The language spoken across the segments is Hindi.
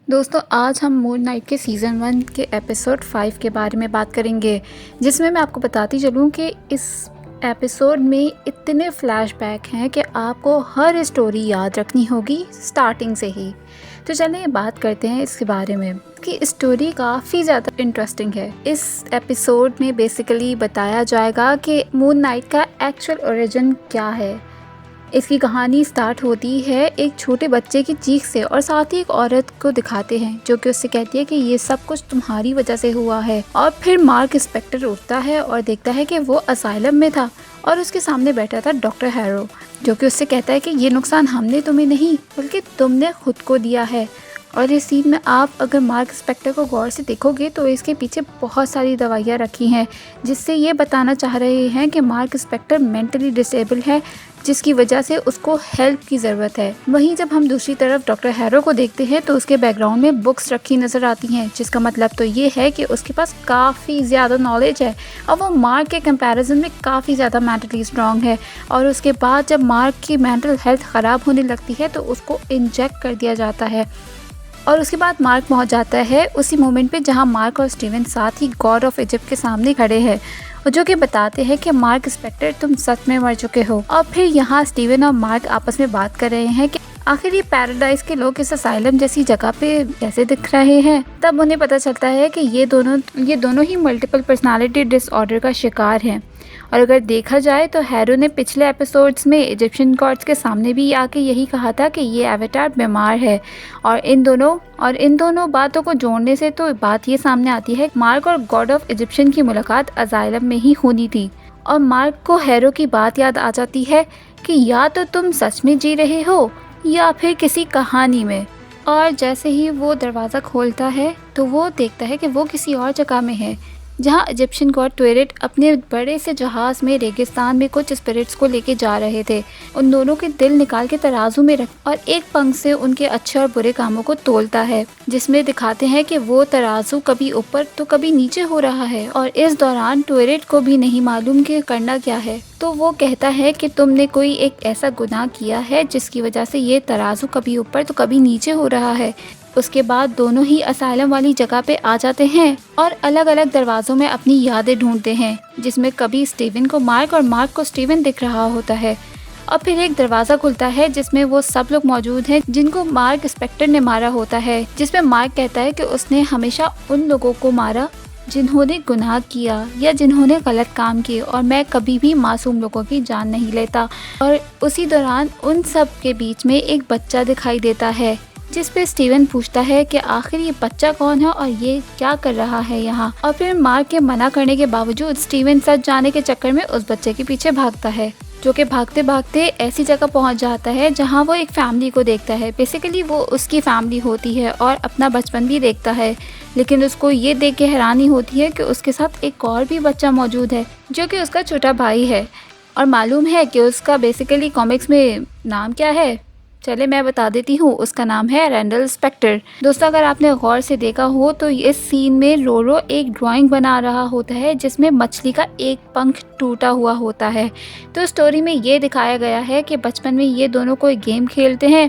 दोस्तों आज हम मून नाइट के सीज़न 1 के एपिसोड 5 के बारे में बात करेंगे, जिसमें मैं आपको बताती चलूँ कि इस एपिसोड में इतने फ्लैशबैक हैं कि आपको हर स्टोरी याद रखनी होगी स्टार्टिंग से ही। तो चलिए बात करते हैं इसके बारे में कि स्टोरी काफ़ी ज़्यादा इंटरेस्टिंग है। इस एपिसोड में बेसिकली बताया जाएगा कि मून नाइट का एक्चुअल ओरिजिन क्या है। इसकी कहानी स्टार्ट होती है एक छोटे बच्चे की चीख से और साथ ही एक औरत को दिखाते हैं जो कि उससे कहती है कि ये सब कुछ तुम्हारी वजह से हुआ है। और फिर मार्क इंस्पेक्टर उठता है और देखता है कि वो असाइलम में था और उसके सामने बैठा था डॉक्टर हैरो, जो कि उससे कहता है कि ये नुकसान हमने तुम्हें नहीं बल्कि तुमने खुद को दिया है। और इस सीन में आप अगर मार्क इंस्पेक्टर को गौर से देखोगे तो इसके पीछे बहुत सारी दवाइयाँ रखी हैं, जिससे ये बताना चाह रहे हैं कि मार्क इंस्पेक्टर मेंटली डिसेबल है, जिसकी वजह से उसको हेल्प की ज़रूरत है। वहीं जब हम दूसरी तरफ डॉक्टर हैरो को देखते हैं तो उसके बैकग्राउंड में बुक्स रखी नज़र आती हैं, जिसका मतलब तो ये है कि उसके पास काफ़ी ज़्यादा नॉलेज है और वो मार्क के कंपैरिजन में काफ़ी ज़्यादा मेंटली स्ट्रॉन्ग है। और उसके बाद जब मार्क की मेंटल हेल्थ ख़राब होने लगती है तो उसको इंजेक्ट कर दिया जाता है और उसके बाद मार्क पहुंच जाता है उसी मोमेंट पे जहां मार्क और स्टीवन साथ ही गॉड ऑफ इजिप्ट के सामने खड़े हैं, और जो कि बताते हैं कि मार्क इंस्पेक्टर तुम सच में मर चुके हो। और फिर यहाँ स्टीवन और मार्क आपस में बात कर रहे हैं कि आखिर ये पैराडाइज के लोग इस असाइलम जैसी जगह पे कैसे दिख रहे हैं। तब उन्हें पता चलता है कि ये दोनों ही मल्टीपल पर्सनालिटी डिसऑर्डर का शिकार हैं। और अगर देखा जाए तो हैरो ने पिछले एपिसोड्स में इजिप्शियन गॉड्स के सामने भी आके यही कहा था कि ये एवेटार बीमार है। और इन दोनों बातों को जोड़ने से तो बात ये सामने आती है मार्क और गॉड ऑफ इजिप्शियन की मुलाकात असाइलम में ही होनी थी। और मार्क को हैरो की बात याद आ जाती है कि या तो तुम सच में जी रहे हो या फिर किसी कहानी में। और जैसे ही वो दरवाज़ा खोलता है तो वो देखता है कि वो किसी और जगह में है, जहाँ इजिप्शियन गॉड ट्वेरेट अपने बड़े से जहाज में रेगिस्तान में कुछ स्पिरिट्स को लेके जा रहे थे। उन दोनों के दिल निकाल के तराजू में रख और एक पंख से उनके अच्छे और बुरे कामों को तोलता है, जिसमें दिखाते हैं कि वो तराजू कभी ऊपर तो कभी नीचे हो रहा है। और इस दौरान ट्वेरेट को भी नहीं मालूम कि करना क्या है, तो वो कहता है कि तुमने कोई एक ऐसा गुनाह किया है जिसकी वजह से ये तराजू कभी ऊपर तो कभी नीचे हो रहा है। उसके बाद दोनों ही असाइलम वाली जगह पे आ जाते हैं और अलग अलग दरवाज़ों में अपनी यादें ढूंढते हैं, जिसमें कभी स्टीवन को मार्क और मार्क को स्टीवन दिख रहा होता है। और फिर एक दरवाज़ा खुलता है जिसमें वो सब लोग मौजूद हैं जिनको मार्क इंस्पेक्टर ने मारा होता है, जिसमें मार्क कहता है कि उसने हमेशा उन लोगों को मारा जिन्होंने गुनाह किया या जिन्होंने गलत काम किए, और मैं कभी भी मासूम लोगों की जान नहीं लेता। और उसी दौरान उन सब के बीच में एक बच्चा दिखाई देता है, जिस पे स्टीवन पूछता है कि आखिर ये बच्चा कौन है और ये क्या कर रहा है यहाँ। और फिर मार्क के मना करने के बावजूद स्टीवन सच जाने के चक्कर में उस बच्चे के पीछे भागता है, जो कि भागते भागते ऐसी जगह पहुँच जाता है जहाँ वो एक फैमिली को देखता है। बेसिकली वो उसकी फैमिली होती है और अपना बचपन भी देखता है, लेकिन उसको ये देख के हैरानी होती है कि उसके साथ एक और भी बच्चा मौजूद है जो कि उसका छोटा भाई है। और मालूम है कि उसका बेसिकली कॉमिक्स में नाम क्या है, चले मैं बता देती हूँ, उसका नाम है रैंडल स्पेक्टर। दोस्तों अगर आपने गौर से देखा हो तो इस सीन में रोरो एक ड्राइंग बना रहा होता है जिसमें मछली का एक पंख टूटा हुआ होता है। तो स्टोरी में ये दिखाया गया है कि बचपन में ये दोनों कोई गेम खेलते हैं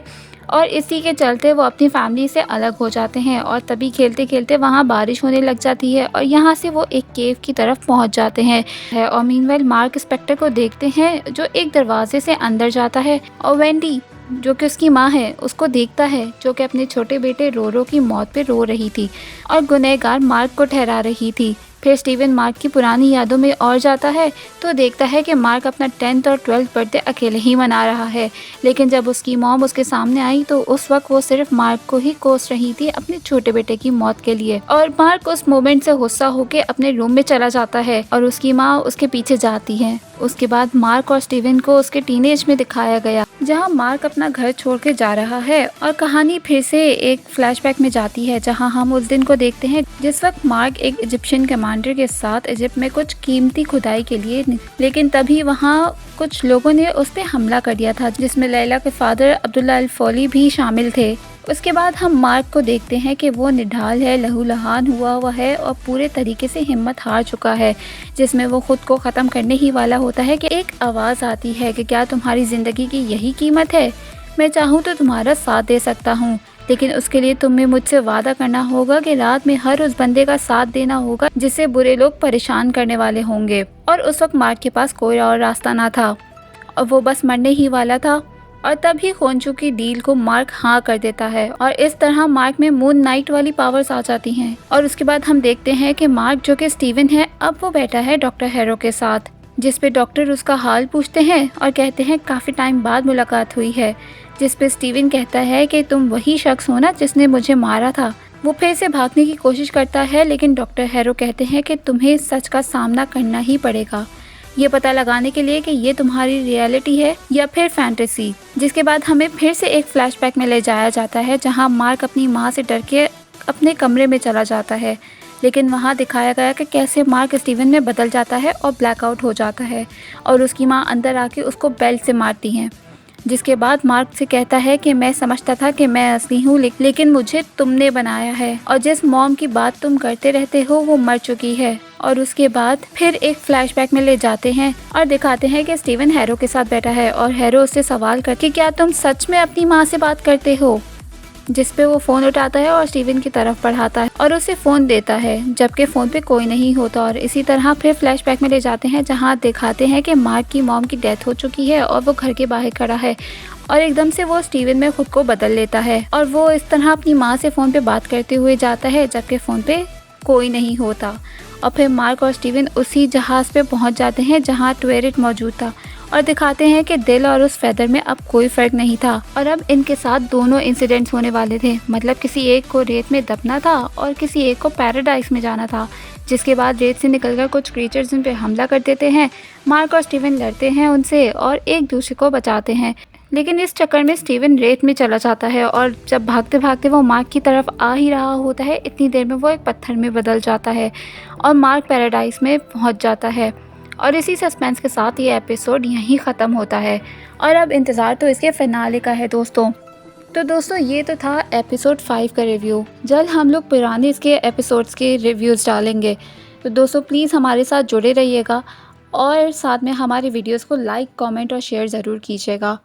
और इसी के चलते वो अपनी फैमिली से अलग हो जाते हैं, और तभी खेलते खेलते वहाँ बारिश होने लग जाती है और यहाँ से वो एक केव की तरफ पहुँच जाते हैं। और मीनवाइल मार्क इंस्पेक्टर को देखते हैं जो एक दरवाजे से अंदर जाता है, और वेंडी जो कि उसकी माँ है उसको देखता है, जो कि अपने छोटे बेटे रोरो की मौत पे रो रही थी और गुनहगार मार्क को ठहरा रही थी। फिर स्टीवन मार्क की पुरानी यादों में और जाता है तो देखता है कि मार्क अपना 10th और 12th बर्थडे अकेले ही मना रहा है, लेकिन जब उसकी मॉम उसके सामने आई तो उस वक्त वो सिर्फ मार्क को ही कोस रही थी अपने छोटे बेटे की मौत के लिए। और मार्क उस मोमेंट से गुस्सा होकर अपने रूम में चला जाता है और उसकी माँ उसके पीछे जाती है। उसके बाद मार्क और स्टीवन को उसके टीनेज में दिखाया गया, जहां मार्क अपना घर छोड़ के जा रहा है। और कहानी फिर से एक फ्लैशबैक में जाती है जहां हम उस दिन को देखते हैं जिस वक्त मार्क एक इजिप्शियन कमांडर के साथ इजिप्ट में कुछ कीमती खुदाई के लिए, लेकिन तभी वहां कुछ लोगों ने उस पर हमला कर दिया था, जिसमें लैला के फादर अब्दुल्ला अल फौली भी शामिल थे। उसके बाद हम मार्क को देखते हैं कि वो निढाल है, लहूलुहान हुआ है और पूरे तरीके से हिम्मत हार चुका है, जिसमें वो खुद को ख़त्म करने ही वाला होता है कि एक आवाज़ आती है कि क्या तुम्हारी ज़िंदगी की यही कीमत है? मैं चाहूँ तो तुम्हारा साथ दे सकता हूँ, लेकिन उसके लिए तुम्हें मुझसे वादा करना होगा कि रात में हर उस बंदे का साथ देना होगा जिसे बुरे लोग परेशान करने वाले होंगे। और उस वक्त मार्क के पास कोई और रास्ता ना था और वो बस मरने ही वाला था। और तभी खोंचू की डील को मार्क हाँ कर देता है और इस तरह मार्क में मून नाइट वाली पावर्स आ जाती हैं। और उसके बाद हम देखते हैं कि मार्क जो कि स्टीवन है, अब वो बैठा है डॉक्टर हैरो के साथ, जिस पे डॉक्टर उसका हाल पूछते हैं और कहते हैं काफ़ी टाइम बाद मुलाकात हुई है। जिस पे स्टीवन कहता है कि तुम वही शख्स हो ना जिसने मुझे मारा था। वो फिर से भागने की कोशिश करता है, लेकिन डॉक्टर हैरो कहते हैं कि तुम्हें सच का सामना करना ही पड़ेगा, ये पता लगाने के लिए कि ये तुम्हारी रियलिटी है या फिर फैंटेसी। जिसके बाद हमें फिर से एक फ्लैशबैक में ले जाया जाता है जहां मार्क अपनी माँ से डर के अपने कमरे में चला जाता है, लेकिन वहां दिखाया गया कि कैसे मार्क स्टीवन में बदल जाता है और ब्लैकआउट हो जाता है और उसकी माँ अंदर आके उसको बेल्ट से मारती हैं। जिसके बाद मार्क से कहता है कि मैं समझता था कि मैं असली हूँ, लेकिन मुझे तुमने बनाया है और जिस मॉम की बात तुम करते रहते हो वो मर चुकी है। और उसके बाद फिर एक फ्लैशबैक में ले जाते हैं और दिखाते हैं कि स्टीवन हैरो के साथ बैठा है और हैरो उससे सवाल करके क्या तुम सच में अपनी माँ से बात करते हो, जिस पे वो फ़ोन उठाता है और स्टीवन की तरफ बढ़ाता है और उसे फ़ोन देता है, जबकि फ़ोन पे कोई नहीं होता। और इसी तरह फिर फ्लैशबैक में ले जाते हैं जहां दिखाते हैं कि मार्क की मॉम की डेथ हो चुकी है और वो घर के बाहर खड़ा है और एकदम से वो स्टीवन में खुद को बदल लेता है और वो इस तरह अपनी माँ से फ़ोन पे बात करते हुए जाता है जबकि फ़ोन पे कोई नहीं होता। और फिर मार्क और स्टीवन उसी जहाज़ पे पहुंच जाते हैं जहां ट्वेरिट मौजूद था और दिखाते हैं कि दिल और उस फेदर में अब कोई फ़र्क नहीं था और अब इनके साथ दोनों इंसिडेंट्स होने वाले थे। मतलब किसी एक को रेत में दबना था और किसी एक को पैराडाइज में जाना था। जिसके बाद रेत से निकलकर कुछ क्रीचर्स उन पे हमला कर देते हैं। मार्क और स्टीवन लड़ते हैं उनसे और एक दूसरे को बचाते हैं, लेकिन इस चक्कर में स्टीवन रेत में चला जाता है और जब भागते भागते वो मार्क की तरफ आ ही रहा होता है, इतनी देर में वो एक पत्थर में बदल जाता है और मार्क पैराडाइज में पहुंच जाता है। और इसी सस्पेंस के साथ ये एपिसोड यहीं ख़त्म होता है और अब इंतज़ार तो इसके फिनाले का है दोस्तों। तो दोस्तों ये तो था एपिसोड 5 का रिव्यू। जल्द हम लोग पुराने इसके एपिसोड्स के रिव्यूज़ डालेंगे। तो दोस्तों प्लीज़ हमारे साथ जुड़े रहिएगा और साथ में हमारी वीडियोस को लाइक, कमेंट और शेयर ज़रूर कीजिएगा।